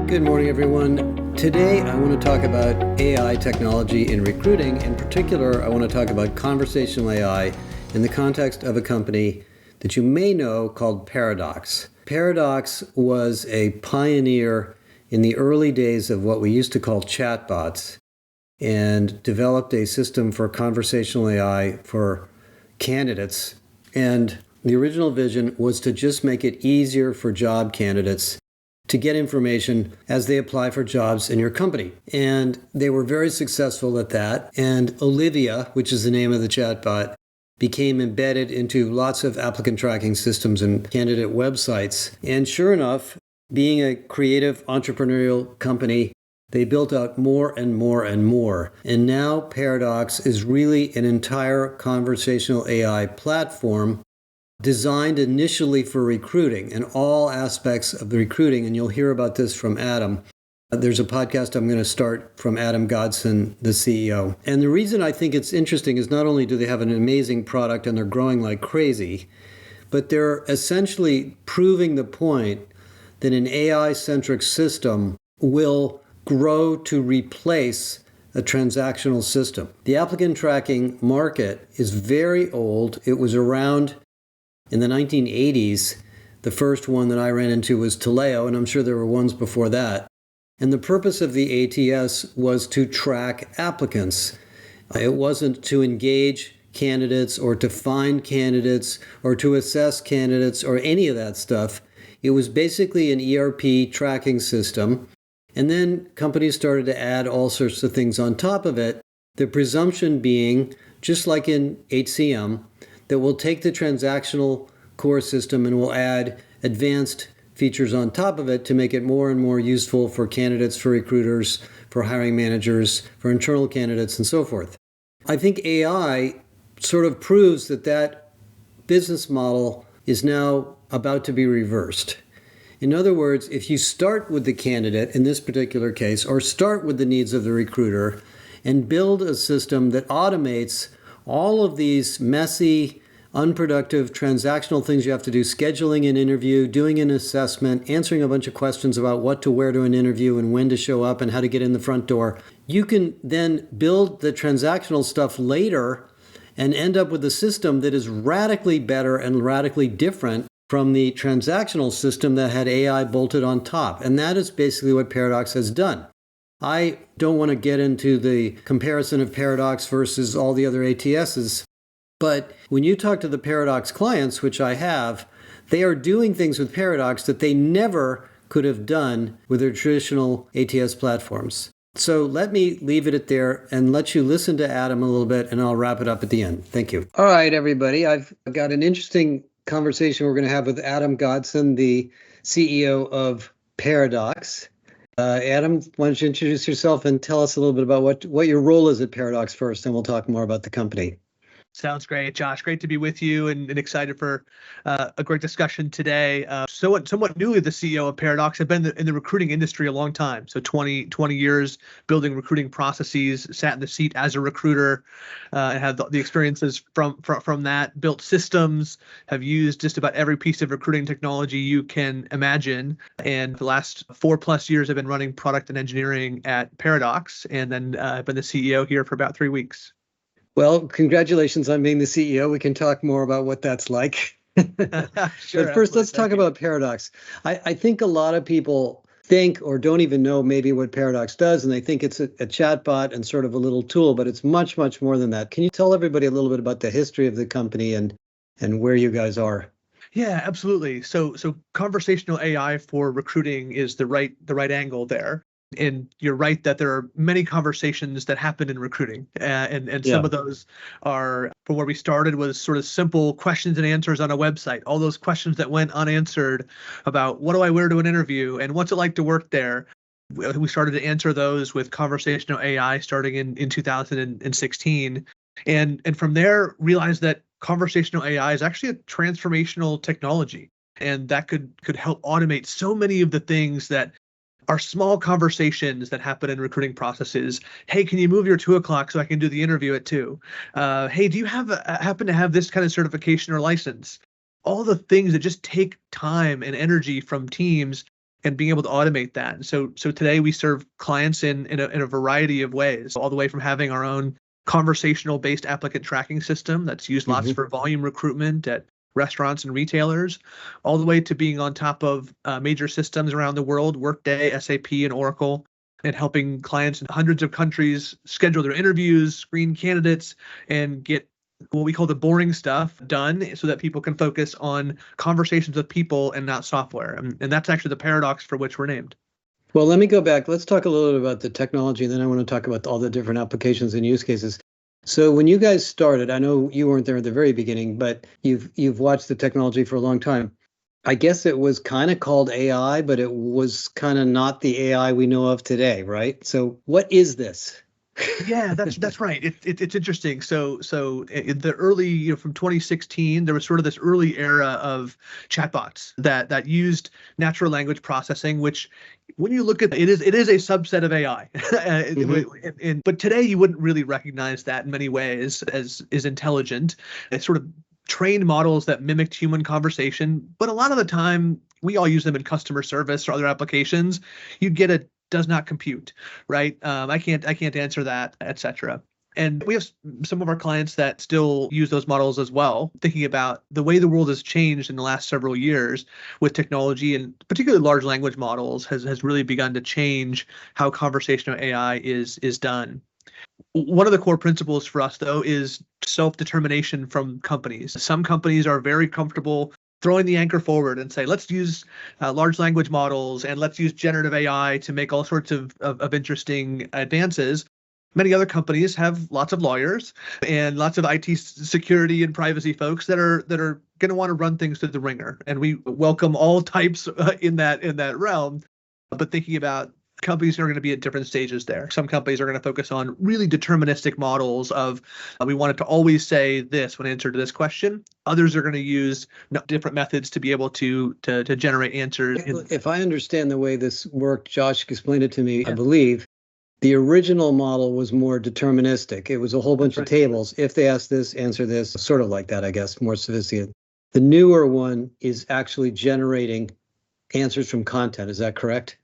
Good morning, everyone. Today, I want to talk about AI technology in recruiting. In particular, I want to talk about conversational AI in the context of a company that you may know called Paradox. Paradox was a pioneer in the early days of what we used to call chatbots and developed a system for conversational AI for candidates. And the original vision was to just make it easier for job candidates to get information as they apply for jobs in your company. And they were very successful at that. And Olivia, which is the name of the chatbot, became embedded into lots of applicant tracking systems and candidate websites. And sure enough, being a creative entrepreneurial company, they built out more and more and more. And now Paradox is really an entire conversational AI platform designed initially for recruiting and all aspects of the recruiting. And you'll hear about this from Adam. There's a podcast I'm going to start from Adam Godson, the CEO. And the reason I think it's interesting is not only do they have an amazing product and they're growing like crazy, but they're essentially proving the point that an AI-centric system will grow to replace a transactional system. The applicant tracking market is very old. It was around in the 1980s. The first one that I ran into was Taleo, and I'm sure there were ones before that. And the purpose of the ATS was to track applicants. It wasn't to engage candidates or to find candidates or to assess candidates or any of that stuff. It was basically an ERP tracking system. And then companies started to add all sorts of things on top of it. The presumption being, just like in HCM, that we'll take the transactional core system and we'll add advanced features on top of it to make it more and more useful for candidates, for recruiters, for hiring managers, for internal candidates, and so forth. I think AI sort of proves that that business model is now about to be reversed. In other words, if you start with the candidate in this particular case, or start with the needs of the recruiter, and build a system that automates all of these messy, unproductive, transactional things you have to do, scheduling an interview, doing an assessment, answering a bunch of questions about what to wear to an interview and when to show up and how to get in the front door. You can then build the transactional stuff later and end up with a system that is radically better and radically different from the transactional system that had AI bolted on top. And that is basically what Paradox has done. I don't want to get into the comparison of Paradox versus all the other ATSs, but when you talk to the Paradox clients, which I have, they are doing things with Paradox that they never could have done with their traditional ATS platforms. So let me leave it at there and let you listen to Adam a little bit, and I'll wrap it up at the end. Thank you. All right, everybody. I've got an interesting conversation we're going to have with Adam Godson, the CEO of Paradox. Adam, why don't you introduce yourself and tell us a little bit about what your role is at Paradox first, and we'll talk more about the company. Sounds great, Josh. Great to be with you and excited for a great discussion today. Somewhat newly the CEO of Paradox. I've been in the recruiting industry a long time, so 20 years building recruiting processes, sat in the seat as a recruiter, and had the experiences from that, built systems, have used just about every piece of recruiting technology you can imagine. And the last 4+ years, I've been running product and engineering at Paradox, and then I've been the CEO here for about 3 weeks. Well, congratulations on being the CEO. We can talk more about what that's like. Sure, but first, let's talk about Paradox. I think a lot of people think or don't even know maybe what Paradox does, and they think it's a chatbot and sort of a little tool, but it's much, much more than that. Can you tell everybody a little bit about the history of the company and where you guys are? Yeah, absolutely. So conversational AI for recruiting is the right angle there. And you're right that there are many conversations that happen in recruiting, and some of those are, from where we started, was sort of simple questions and answers on a website. All those questions that went unanswered about what do I wear to an interview and what's it like to work there. We started to answer those with conversational AI starting in 2016, and from there realized that conversational AI is actually a transformational technology, and that could help automate so many of the things that are small conversations that happen in recruiting processes. Hey, can you move your 2:00 so I can do the interview at 2? Hey, do you happen to have this kind of certification or license? all the things that just take time and energy from teams and being able to automate that. And so today we serve clients in a variety of ways, all the way from having our own conversational based applicant tracking system that's used lots for volume recruitment at restaurants and retailers, all the way to being on top of major systems around the world, Workday, SAP, and Oracle, and helping clients in hundreds of countries schedule their interviews, screen candidates, and get what we call the boring stuff done so that people can focus on conversations with people and not software. And that's actually the paradox for which we're named. Well, let me go back. Let's talk a little bit about the technology, and then I want to talk about all the different applications and use cases. So when you guys started, I know you weren't there at the very beginning, but you've watched the technology for a long time. I guess it was kind of called AI, but it was kind of not the AI we know of today, right? So what is this? Yeah, that's right. It's interesting. So in the early, from 2016, there was sort of this early era of chatbots that used natural language processing, which when you look at it is a subset of AI. But today you wouldn't really recognize that in many ways as is intelligent. It's sort of trained models that mimicked human conversation, but a lot of the time we all use them in customer service or other applications. You'd get a does not compute, right? I can't answer that, etc. And we have some of our clients that still use those models as well, thinking about the way the world has changed in the last several years with technology, and particularly large language models has really begun to change how conversational AI is done. One of the core principles for us, though, is self-determination from companies. Some companies are very comfortable throwing the anchor forward and say, let's use large language models and let's use generative AI to make all sorts of interesting advances. Many other companies have lots of lawyers and lots of IT security and privacy folks that are going to want to run things through the ringer. And we welcome all types in that realm. But thinking about companies are going to be at different stages there. Some companies are going to focus on really deterministic models of we want it to always say this when answered to this question. Others are going to use different methods to be able to generate answers. If I understand the way this worked, Josh explained it to me, I believe the original model was more deterministic. It was a whole bunch of tables. If they ask this, answer this, sort of like that, I guess, more sophisticated. The newer one is actually generating answers from content. Is that correct?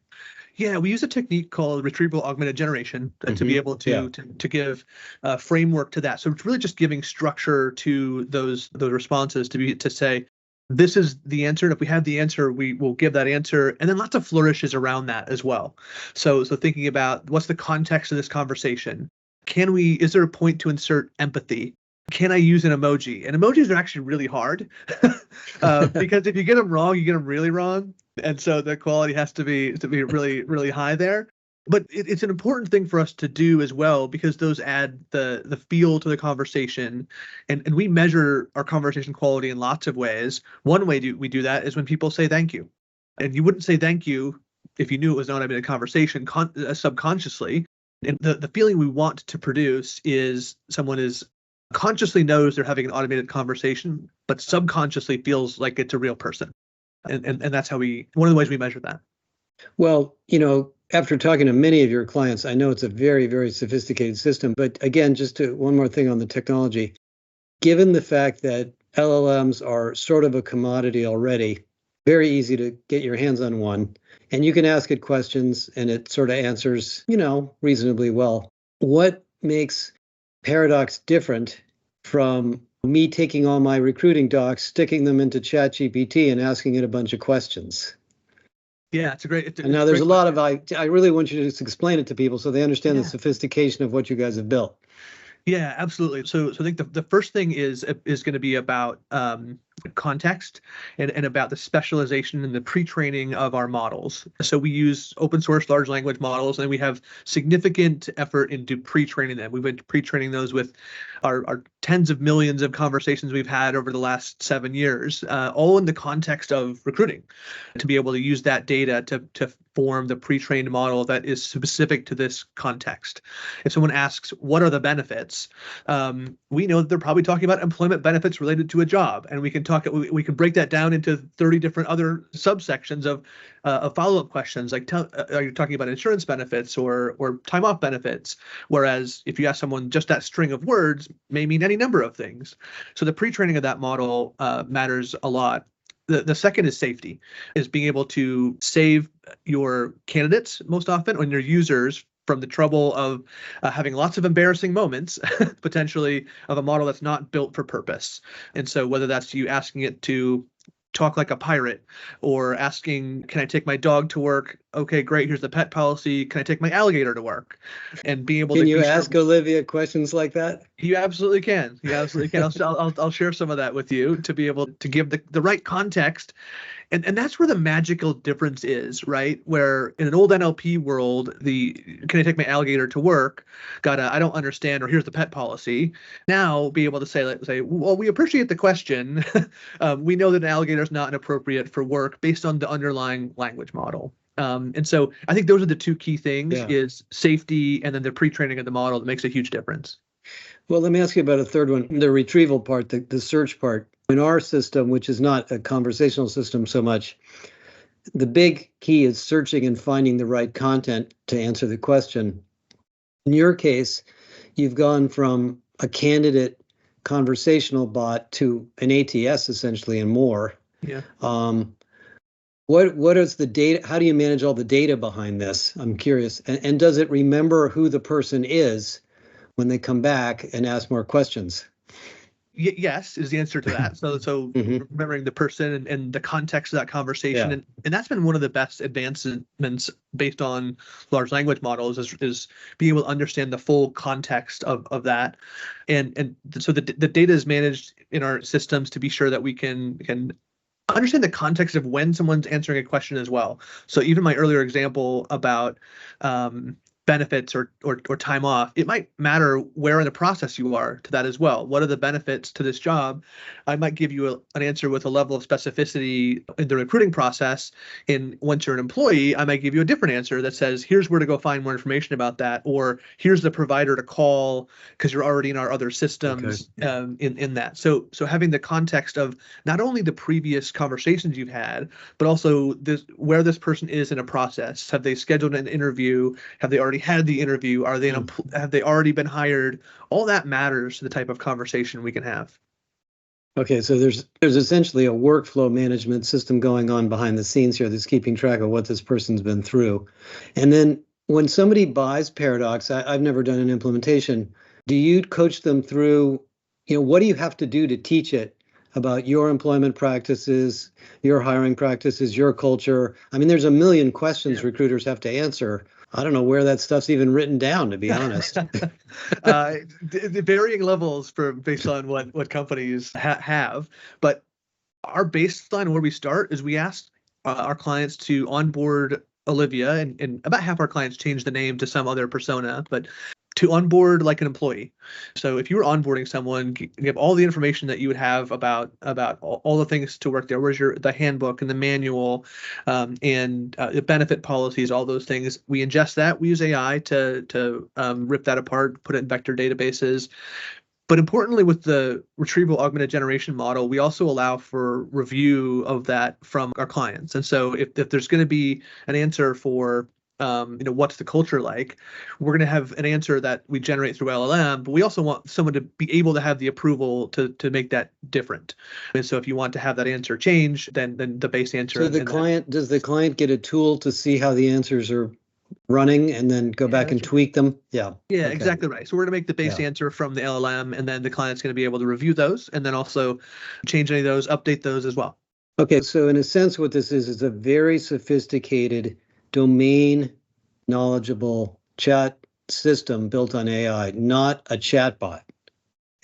Yeah, we use a technique called retrieval augmented generation to be able to give a framework to that. So it's really just giving structure to those responses to say, this is the answer. And if we have the answer, we will give that answer. And then lots of flourishes around that as well. So thinking about what's the context of this conversation? Is there a point to insert empathy? Can I use an emoji? And emojis are actually really hard because if you get them wrong, you get them really wrong. And so the quality has to be really, really high there. But it's an important thing for us to do as well, because those add the feel to the conversation. And we measure our conversation quality in lots of ways. One way we do that is when people say thank you. And you wouldn't say thank you if you knew it was not a conversation subconsciously. And the feeling we want to produce is someone is consciously knows they're having an automated conversation, but subconsciously feels like it's a real person. And that's how one of the ways we measure that. Well, after talking to many of your clients, I know it's a very, very sophisticated system. But again, one more thing on the technology. Given the fact that LLMs are sort of a commodity already, very easy to get your hands on one, and you can ask it questions and it sort of answers, reasonably well. What makes Paradox different from me taking all my recruiting docs, sticking them into ChatGPT and asking it a bunch of questions? Yeah, it's a great. And now there's a lot of I really want you to just explain it to people so they understand the sophistication of what you guys have built. Yeah, absolutely. So I think the first thing is going to be about context and about the specialization and the pre-training of our models. So we use open source large language models, and we have significant effort into pre-training them. We've been pre-training those with our tens of millions of conversations we've had over the last 7 years, all in the context of recruiting, to be able to use that data to form, the pre-trained model that is specific to this context. If someone asks, what are the benefits? We know that they're probably talking about employment benefits related to a job. And we can break that down into 30 different other subsections of follow-up questions, like are you talking about insurance benefits or time off benefits? Whereas if you ask someone, just that string of words may mean any number of things. So the pre-training of that model matters a lot. The second is safety, is being able to save your candidates most often, and your users, from the trouble of having lots of embarrassing moments, potentially, of a model that's not built for purpose. And so whether that's you asking it to talk like a pirate, or asking, can I take my dog to work? Okay, great, here's the pet policy. Can I take my alligator to work? And being able to Can you ask Olivia questions like that? You absolutely can. You absolutely can. I'll share some of that with you to be able to give the right context. And that's where the magical difference is, right? Where in an old NLP world, can I take my alligator to work? I don't understand, or here's the pet policy. Now be able to say, well, we appreciate the question. We know that an alligator is not inappropriate for work based on the underlying language model. And so I think those are the two key things: is safety, and then the pre-training of the model that makes a huge difference. Well, let me ask you about a third one, the retrieval part, the search part. In our system, which is not a conversational system so much, the big key is searching and finding the right content to answer the question. In your case, you've gone from a candidate conversational bot to an ATS essentially, and more. Yeah. What is the data? How do you manage all the data behind this? I'm curious. And does it remember who the person is when they come back and ask more questions? Yes, is the answer to that. So remembering the person and the context of that conversation, and that's been one of the best advancements based on large language models, is being able to understand the full context of that, and so the data is managed in our systems to be sure that we can understand the context of when someone's answering a question as well. So even my earlier example about benefits or time off, it might matter where in the process you are to that as well. What are the benefits to this job? I might give you an answer with a level of specificity in the recruiting process. And once you're an employee, I might give you a different answer that says, here's where to go find more information about that, or here's the provider to call because you're already in our other systems. In that. So having the context of not only the previous conversations you've had, but also where this person is in a process. Have they scheduled an interview? Have they already had the interview? Have they already been hired? All that matters to the type of conversation we can have. Okay, so there's essentially a workflow management system going on behind the scenes here that's keeping track of what this person's been through. And then when somebody buys Paradox, I've never done an implementation. Do you coach them through, what do you have to do to teach it about your employment practices, your hiring practices, your culture? I mean, there's a million questions recruiters have to answer. I don't know where that stuff's even written down, to be honest. The varying levels based on what companies have, but our baseline where we start is we ask our clients to onboard Olivia, and about half our clients change the name to some other persona, but to onboard like an employee. So if you were onboarding someone, give all the information that you would have about all the things to work there. Where's the handbook and the manual, and the benefit policies, all those things. We ingest that. We use AI to rip that apart, put it in vector databases. But importantly, with the retrieval augmented generation model, we also allow for review of that from our clients. And so if there's going to be an answer for what's the culture like, we're going to have an answer that we generate through LLM, but we also want someone to be able to have the approval to make that different. And so if you want to have that answer change, then the base answer. So does the client get a tool to see how the answers are running and then go back and tweak them? Yeah, okay. Exactly right. So we're going to make the base answer from the LLM, and then the client's going to be able to review those and then also change any of those, update those as well. Okay, so in a sense, what this is a very sophisticated, domain knowledgeable chat system built on AI, not a chatbot,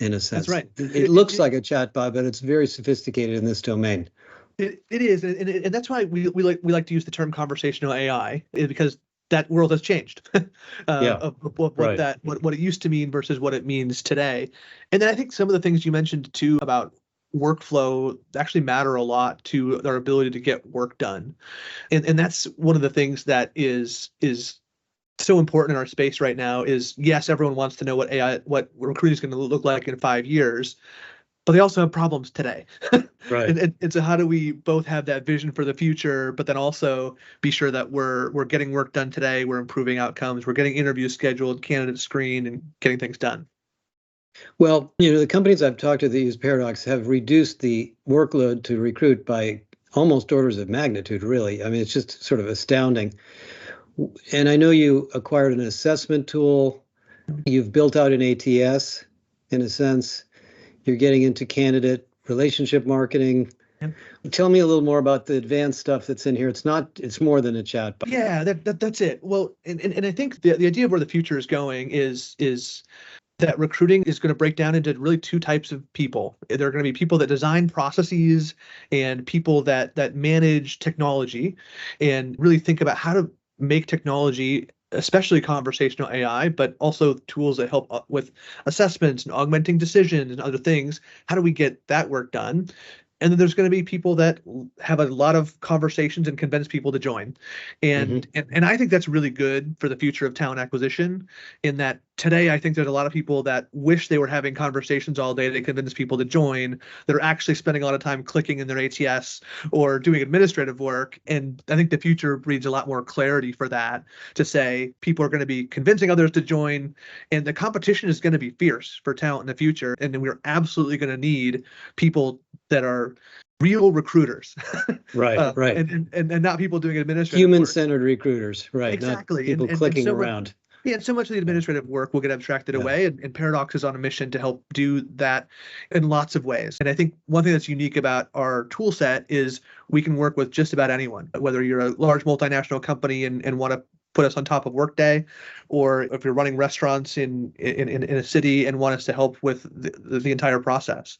in a sense. That's right. It looks like a chatbot, but it's very sophisticated in this domain. It is, and that's why we like to use the term conversational AI, because that world has changed of what it used to mean versus what it means today. And then I think some of the things you mentioned too about workflow actually matter a lot to their ability to get work done. And that's one of the things that is so important in our space right now is, yes, everyone wants to know what recruiting is going to look like in 5 years, but they also have problems today. Right. And so how do we both have that vision for the future, but then also be sure that we're getting work done today, we're improving outcomes, we're getting interviews scheduled, candidates screened, and getting things done. Well, the companies I've talked to that use Paradox have reduced the workload to recruit by almost orders of magnitude, really. I mean, it's just sort of astounding. And I know you acquired an assessment tool. You've built out an ATS in a sense. You're getting into candidate relationship marketing. Yep. Tell me a little more about the advanced stuff that's in here. It's more than a chatbot. Yeah, that's it. Well, and I think the idea of where the future is going is that recruiting is going to break down into really two types of people. There are going to be people that design processes and people that manage technology and really think about how to make technology, especially conversational AI, but also tools that help with assessments and augmenting decisions and other things. How do we get that work done? And then there's going to be people that have a lot of conversations and convince people to join. And I think that's really good for the future of talent acquisition, in that today I think there's a lot of people that wish they were having conversations all day to convince people to join, that are actually spending a lot of time clicking in their ATS or doing administrative work. And I think the future breeds a lot more clarity for that, to say people are going to be convincing others to join, and the competition is going to be fierce for talent in the future. And then we're absolutely going to need people that are real recruiters. Right, right. And not people doing administrative Human-centered recruiters, right? Exactly. Not people And clicking so around. Yeah, and so much of the administrative work will get abstracted Yeah. away, and Paradox is on a mission to help do that in lots of ways. And I think one thing that's unique about our tool set is we can work with just about anyone, whether you're a large multinational company and want to put us on top of Workday, or if you're running restaurants in a city and want us to help with the entire process.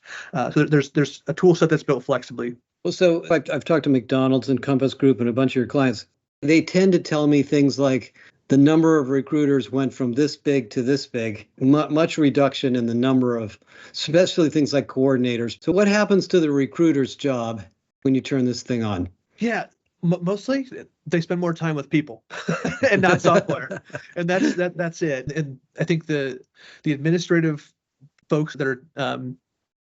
So there's a tool set that's built flexibly. Well, so I've talked to McDonald's and Compass Group and a bunch of your clients. They tend to tell me things like the number of recruiters went from this big to this big, much reduction in the number of, especially things like coordinators. So what happens to the recruiter's job when you turn this thing on? Mostly they spend more time with people and not software. And that's it. And I think the administrative folks that are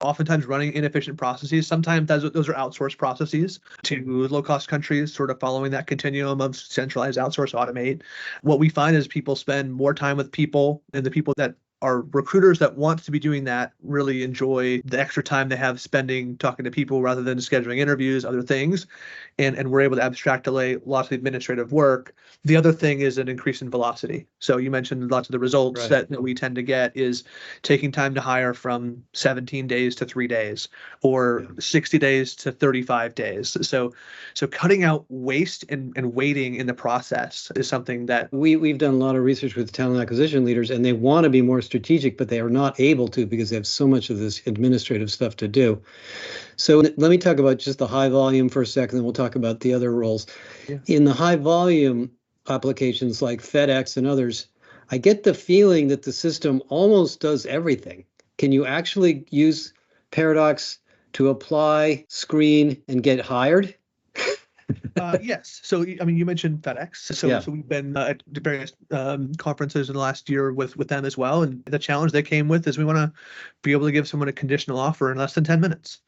oftentimes running inefficient processes, sometimes those are outsourced processes to low-cost countries, sort of following that continuum of centralize, outsource, automate. What we find is people spend more time with people, and the people that are recruiters that want to be doing that really enjoy the extra time they have spending talking to people rather than scheduling interviews, other things. And we're able to abstract away lots of the administrative work. The other thing is an increase in velocity. So you mentioned lots of the results that we tend to get is taking time to hire from 17 days to 3 days, or 60 days to 35 days. So cutting out waste and waiting in the process is something that we've done a lot of research with talent acquisition leaders, and they want to be more strategic, but they are not able to because they have so much of this administrative stuff to do. So let me talk about just the high volume for a second, then we'll talk about the other roles. Yeah. In the high volume applications like FedEx and others, I get the feeling that the system almost does everything. Can you actually use Paradox to apply, screen, and get hired? Yes. So, I mean, you mentioned FedEx. So we've been at various conferences in the last year with them as well. And the challenge they came with is we want to be able to give someone a conditional offer in less than 10 minutes.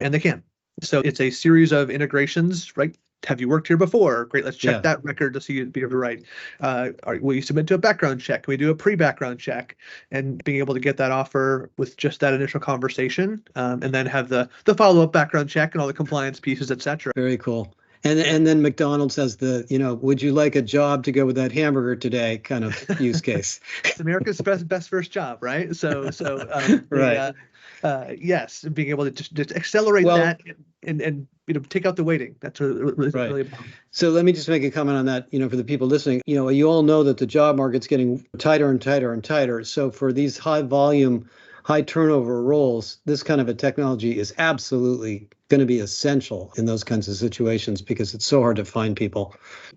And they can. So it's a series of integrations, right? Have you worked here before? Great. Let's check that record to see you'd be right. Will you submit to a background check? Can we do a pre-background check? And being able to get that offer with just that initial conversation, and then have the follow-up background check and all the compliance pieces, et cetera. Very cool. And then McDonald's has the, would you like a job to go with that hamburger today kind of use case. It's America's best first job, right? So right. Yes, being able to just accelerate that and take out the waiting. That's really important. So let me just make a comment on that. For the people listening, you all know that the job market's getting tighter and tighter and tighter. So for these high volume, high turnover roles, this kind of a technology is absolutely going to be essential in those kinds of situations because it's so hard to find people.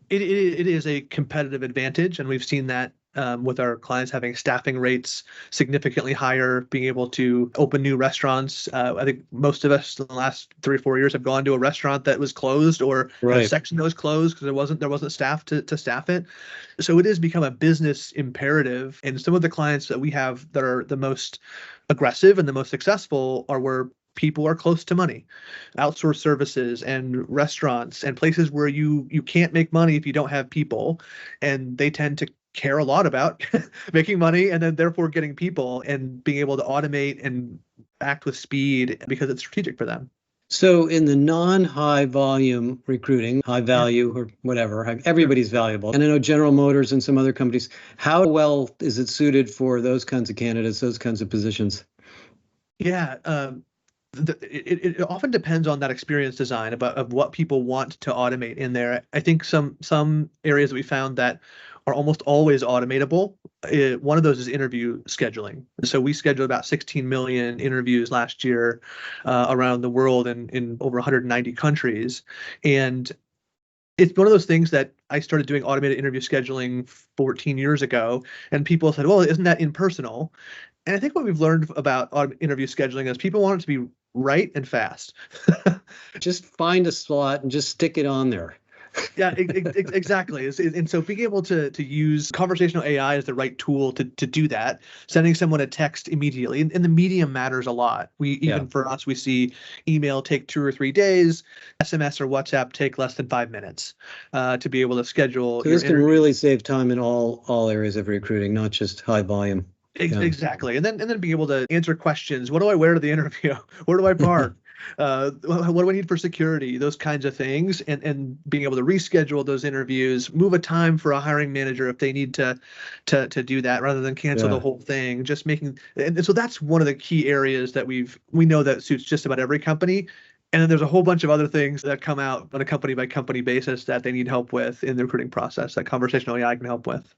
It is a competitive advantage, and we've seen that with our clients having staffing rates significantly higher, being able to open new restaurants. I think most of us in the last 3 or 4 years have gone to a restaurant that was closed or a section that was closed because there wasn't staff to staff it. So it has become a business imperative. And some of the clients that we have that are the most aggressive and the most successful are where people are close to money, outsourced services and restaurants and places where you can't make money if you don't have people, and they tend to care a lot about making money and then therefore getting people and being able to automate and act with speed because it's strategic for them. So in the non-high volume recruiting, high value or whatever, everybody's valuable. And I know General Motors and some other companies, how well is it suited for those kinds of candidates, those kinds of positions? Yeah, it often depends on that experience design of what people want to automate in there. I think some areas that we found that are almost always automatable. One of those is interview scheduling. So we scheduled about 16 million interviews last year around the world in over 190 countries. And it's one of those things that I started doing automated interview scheduling 14 years ago, and people said, well, isn't that impersonal? And I think what we've learned about interview scheduling is people want it to be right and fast. Just find a slot and just stick it on there. Yeah, exactly. And so being able to use conversational AI as the right tool to do that, sending someone a text immediately, and the medium matters a lot. Even for us, we see email take 2 or 3 days, SMS or WhatsApp take less than 5 minutes to be able to schedule. So this can really save time in all areas of recruiting, not just high volume. Exactly. And then being able to answer questions. What do I wear to the interview? Where do I park? What do I need for security? Those kinds of things, and being able to reschedule those interviews, move a time for a hiring manager if they need to do that rather than cancel the whole thing. Just making, and so that's one of the key areas that we know that suits just about every company. And then there's a whole bunch of other things that come out on a company by company basis that they need help with in the recruiting process that conversational AI can help with.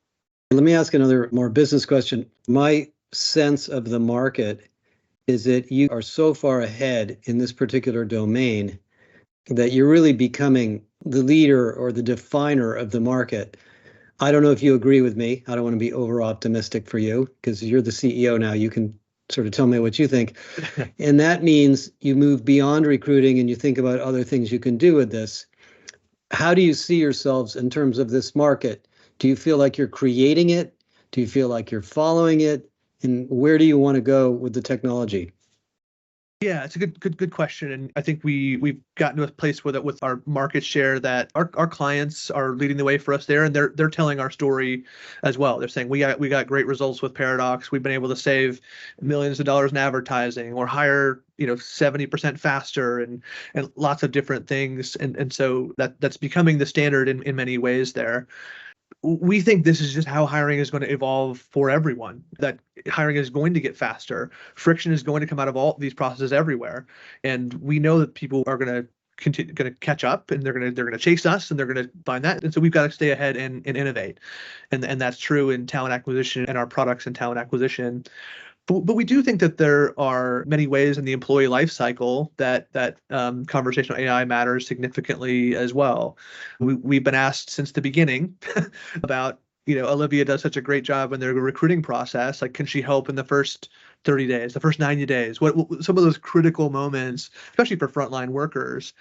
Let me ask another more business question. My sense of the market is that you are so far ahead in this particular domain that you're really becoming the leader or the definer of the market. I don't know if you agree with me. I don't want to be over optimistic for you because you're the CEO now. You can sort of tell me what you think. And that means you move beyond recruiting and you think about other things you can do with this. How do you see yourselves in terms of this market? Do you feel like you're creating it? Do you feel like you're following it? And where do you want to go with the technology? Yeah, it's a good question, and I think we've gotten to a place with our market share that our clients are leading the way for us there, and they're telling our story as well. They're saying we got great results with Paradox. We've been able to save millions of dollars in advertising, or hire 70% faster, and lots of different things, and so that's becoming the standard in many ways there. We think this is just how hiring is going to evolve for everyone, that hiring is going to get faster. Friction is going to come out of all these processes everywhere. And we know that people are going to catch up, and they're going to chase us, and they're going to find that. And so we've got to stay ahead and innovate. And that's true in talent acquisition and our products and talent acquisition. But we do think that there are many ways in the employee life cycle that conversational AI matters significantly as well. We've been asked since the beginning about, Olivia does such a great job in their recruiting process. Like, can she help in the first 30 days, the first 90 days? What some of those critical moments, especially for frontline workers,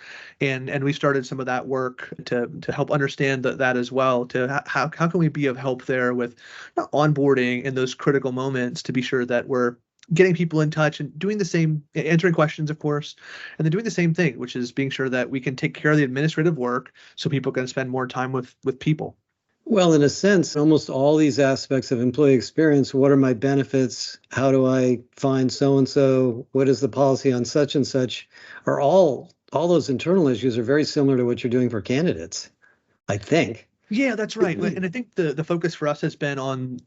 and we started some of that work to help understand that as well. To how can we be of help there with onboarding in those critical moments to be sure that we're getting people in touch and doing the same, answering questions, of course, and then doing the same thing, which is being sure that we can take care of the administrative work so people can spend more time with people. Well, in a sense, almost all these aspects of employee experience, what are my benefits? How do I find so-and-so? What is the policy on such and such? Are all those internal issues are very similar to what you're doing for candidates, I think. Yeah, that's right. And I think the focus for us has been on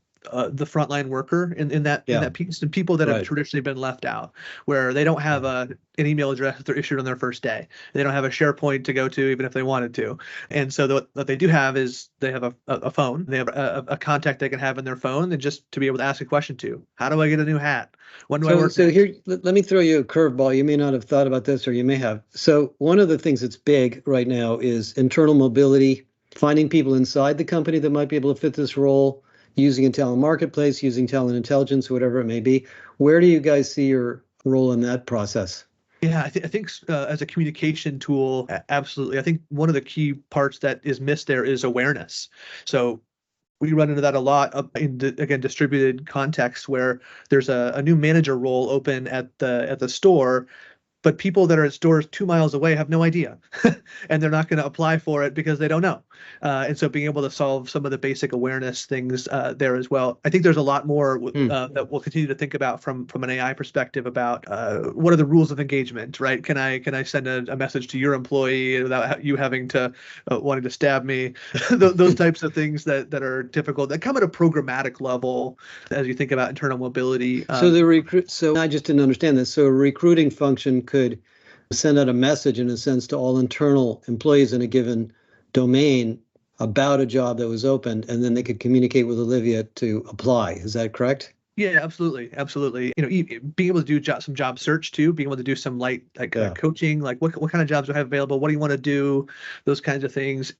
the frontline worker in that piece, and people that have traditionally been left out, where they don't have an email address that they're issued on their first day. They don't have a SharePoint to go to, even if they wanted to. And so what they do have is they have a phone. They have a contact they can have in their phone, and just to be able to ask a question to. How do I get a new hat? When do I work? So here, let me throw you a curveball. You may not have thought about this, or you may have. So one of the things that's big right now is internal mobility, finding people inside the company that might be able to fit this role, using a talent marketplace, using talent intelligence, whatever it may be. Where do you guys see your role in that process? Yeah, I think as a communication tool, absolutely. I think one of the key parts that is missed there is awareness. So we run into that a lot in again distributed context where there's a new manager role open at the store, but people that are at stores 2 miles away have no idea, and they're not going to apply for it because they don't know. And so being able to solve some of the basic awareness things there as well. I think there's a lot more that we'll continue to think about from an AI perspective about what are the rules of engagement, right? Can I send a message to your employee without you having to wanting to stab me? Those types of things that are difficult that come at a programmatic level as you think about internal mobility. So I just didn't understand this. So a recruiting function could send out a message in a sense to all internal employees in a given domain about a job that was opened, and then they could communicate with Olivia to apply. Is that correct? Yeah, absolutely, absolutely. Being able to do some job search too, being able to do some light coaching, like what kind of jobs do I have available? What do you want to do? Those kinds of things.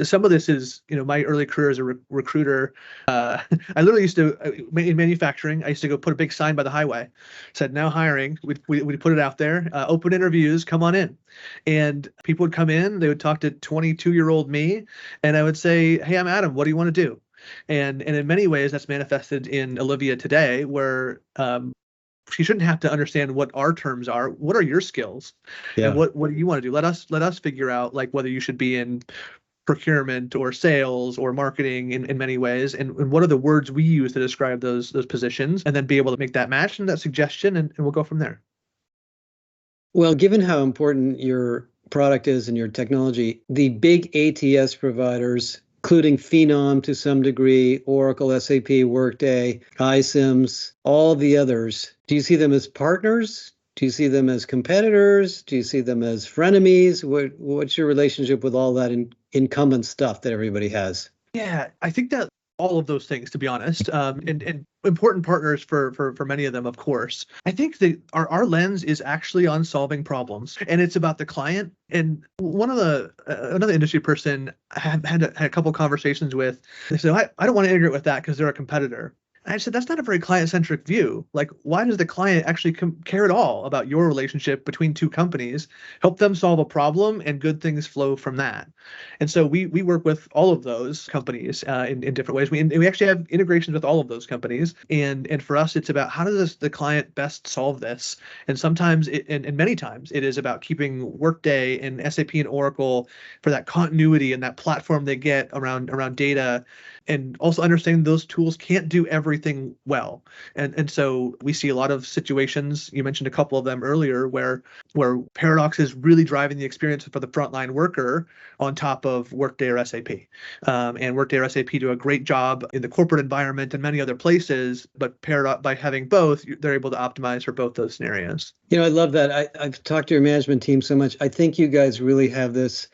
Some of this is, my early career as a recruiter. I literally used to in manufacturing. I used to go put a big sign by the highway, said now hiring. We put it out there. Open interviews, come on in, and people would come in. They would talk to 22-year-old me, and I would say, hey, I'm Adam. What do you want to do? And in many ways, that's manifested in Olivia today, where she shouldn't have to understand what our terms are. What are your skills, and what do you want to do? Let us figure out like whether you should be in procurement or sales or marketing in many ways, and what are the words we use to describe those positions, and then be able to make that match and that suggestion, and we'll go from there. Well, given how important your product is and your technology, the big ATS providers, including Phenom to some degree, Oracle, SAP, Workday, iCIMS, all the others, do you see them as partners? Do you see them as competitors? Do you see them as frenemies? What's your relationship with all that incumbent stuff that everybody has? Yeah, I think that all of those things, to be honest, and important partners for many of them, of course. I think that our lens is actually on solving problems, and it's about the client. And one of another industry person I had a couple conversations with, they said, I don't want to integrate with that because they're a competitor. I said, that's not a very client-centric view. Like, why does the client actually care at all about your relationship between two companies? Help them solve a problem, and good things flow from that. And so we work with all of those companies in different ways. We actually have integrations with all of those companies. And for us, it's about how does the client best solve this? And sometimes, and many times, it is about keeping Workday and SAP and Oracle for that continuity and that platform they get around data, and also understanding those tools can't do everything well. And so we see a lot of situations, you mentioned a couple of them earlier, where Paradox is really driving the experience for the frontline worker on top of Workday or SAP. And Workday or SAP do a great job in the corporate environment and many other places, but Paradox, by having both, they're able to optimize for both those scenarios. I love that. I've talked to your management team so much. I think you guys really have this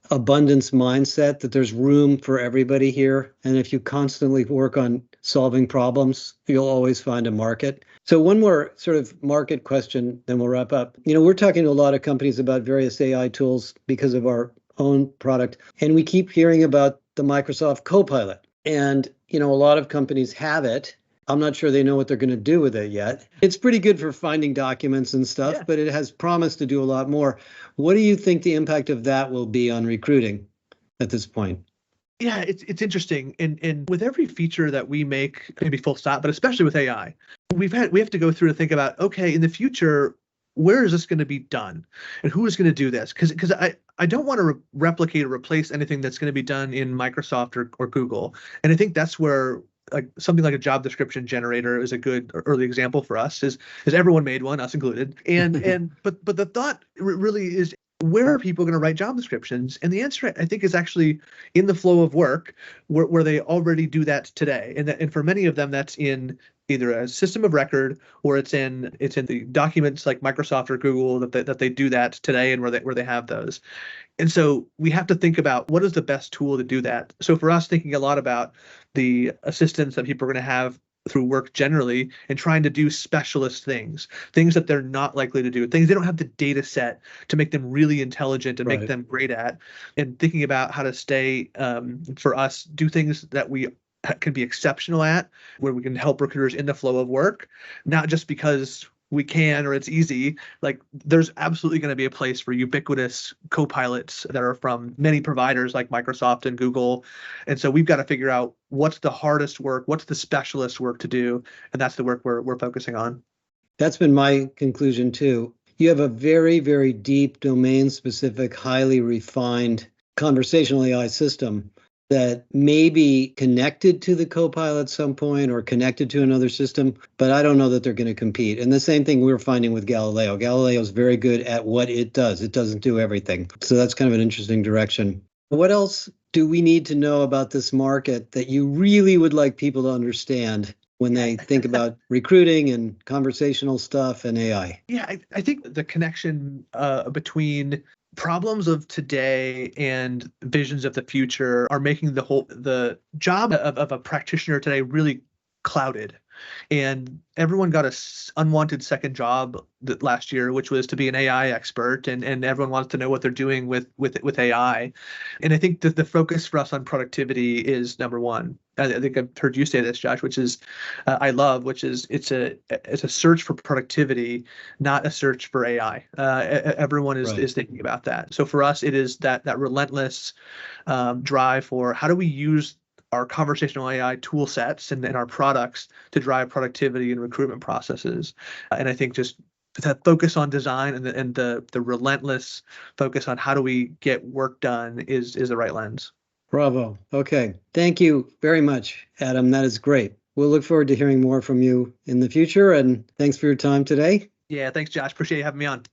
abundance mindset that there's room for everybody here. And if you constantly work on solving problems, you'll always find a market. So one more sort of market question, then we'll wrap up. We're talking to a lot of companies about various AI tools because of our own product. And we keep hearing about the Microsoft Copilot. And, a lot of companies have it. I'm not sure they know what they're going to do with it yet. It's pretty good for finding documents and stuff, but it has promised to do a lot more. What do you think the impact of that will be on recruiting at this point? Yeah, it's interesting. And with every feature that we make, maybe full stop, but especially with AI, we have to go through and think about, okay, in the future, where is this going to be done? And who is going to do this? Because I don't want to replicate or replace anything that's going to be done in Microsoft or Google. And I think that's where something like a job description generator is a good early example for us, is everyone made one, us included. But the thought really is, where are people going to write job descriptions? And the answer, I think, is actually in the flow of work, where they already do that today. And for many of them, that's in either a system of record, or it's in the documents like Microsoft or Google that they do that today, and where they have those. And so we have to think about what is the best tool to do that. So for us, thinking a lot about the assistance that people are going to have through work generally, and trying to do specialist things that they're not likely to do, things they don't have the data set to make them really intelligent and make them great at, and thinking about how to stay, for us, do things that we can be exceptional at, where we can help recruiters in the flow of work, not just because we can or it's easy. Like, there's absolutely going to be a place for ubiquitous co-pilots that are from many providers like Microsoft and Google. And so we've got to figure out what's the hardest work, what's the specialist work to do, and that's the work we're focusing on. That's been my conclusion too. You have a very, very deep, domain-specific, highly refined conversational AI system that may be connected to the Copilot at some point or connected to another system, but I don't know that they're going to compete. And the same thing we're finding with Galileo. Galileo is very good at what it does. It doesn't do everything. So that's kind of an interesting direction. What else do we need to know about this market that you really would like people to understand when they think about recruiting and conversational stuff and AI? Yeah, I think the connection between problems of today and visions of the future are making the job of a practitioner today really clouded. And everyone got unwanted second job last year, which was to be an AI expert, and everyone wants to know what they're doing with AI. And I think that the focus for us on productivity is number one. I think I've heard you say this, Josh, which is which is it's a search for productivity, not a search for AI. Everyone is thinking about that. So for us, it is that relentless drive for how do we use our conversational AI tool sets and our products to drive productivity and recruitment processes. And I think just that focus on design and the relentless focus on how do we get work done is the right lens. Bravo. Okay. Thank you very much, Adam. That is great. We'll look forward to hearing more from you in the future. And thanks for your time today. Yeah, thanks, Josh. Appreciate you having me on.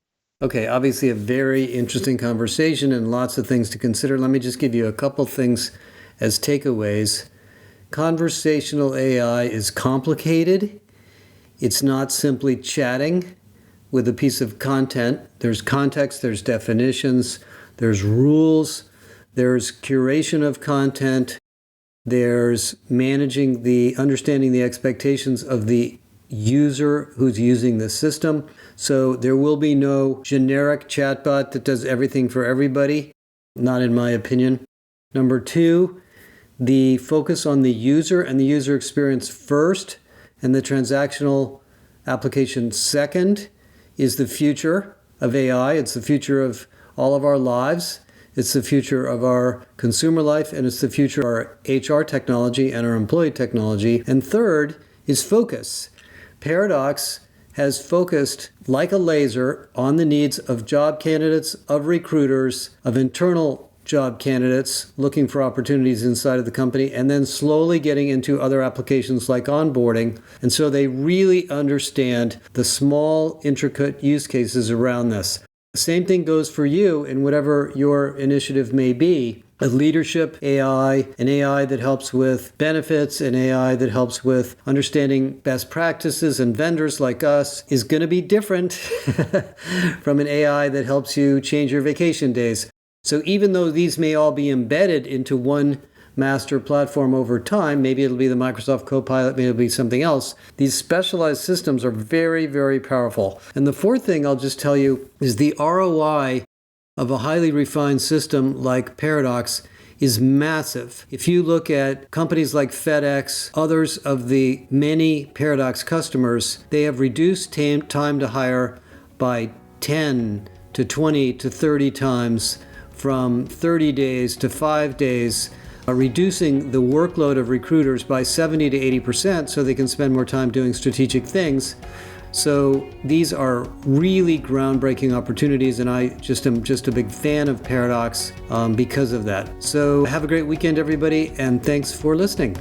Okay, obviously a very interesting conversation and lots of things to consider. Let me just give you a couple things as takeaways. Conversational AI is complicated. It's not simply chatting with a piece of content. There's context, there's definitions, there's rules, there's curation of content, there's understanding the expectations of the user who's using the system. So there will be no generic chatbot that does everything for everybody, not in my opinion. Number two, the focus on the user and the user experience first, and the transactional application second, is the future of AI. It's the future of all of our lives. It's the future of our consumer life, and it's the future of our HR technology and our employee technology. And third is focus. Paradox has focused like a laser on the needs of job candidates, of recruiters, of internal job candidates looking for opportunities inside of the company, and then slowly getting into other applications like onboarding. And so they really understand the small, intricate use cases around this. The same thing goes for you in whatever your initiative may be. A leadership AI, an AI that helps with benefits, an AI that helps with understanding best practices and vendors like us is going to be different from an AI that helps you change your vacation days. So even though these may all be embedded into one master platform over time, maybe it'll be the Microsoft Copilot, maybe it'll be something else, these specialized systems are very, very powerful. And the fourth thing I'll just tell you is the ROI of a highly refined system like Paradox is massive. If you look at companies like FedEx, others of the many Paradox customers, they have reduced time to hire by 10 to 20 to 30 times, from 30 days to 5 days, reducing the workload of recruiters by 70 to 80% so they can spend more time doing strategic things. So these are really groundbreaking opportunities, and I just am a big fan of Paradox because of that. So have a great weekend, everybody, and thanks for listening.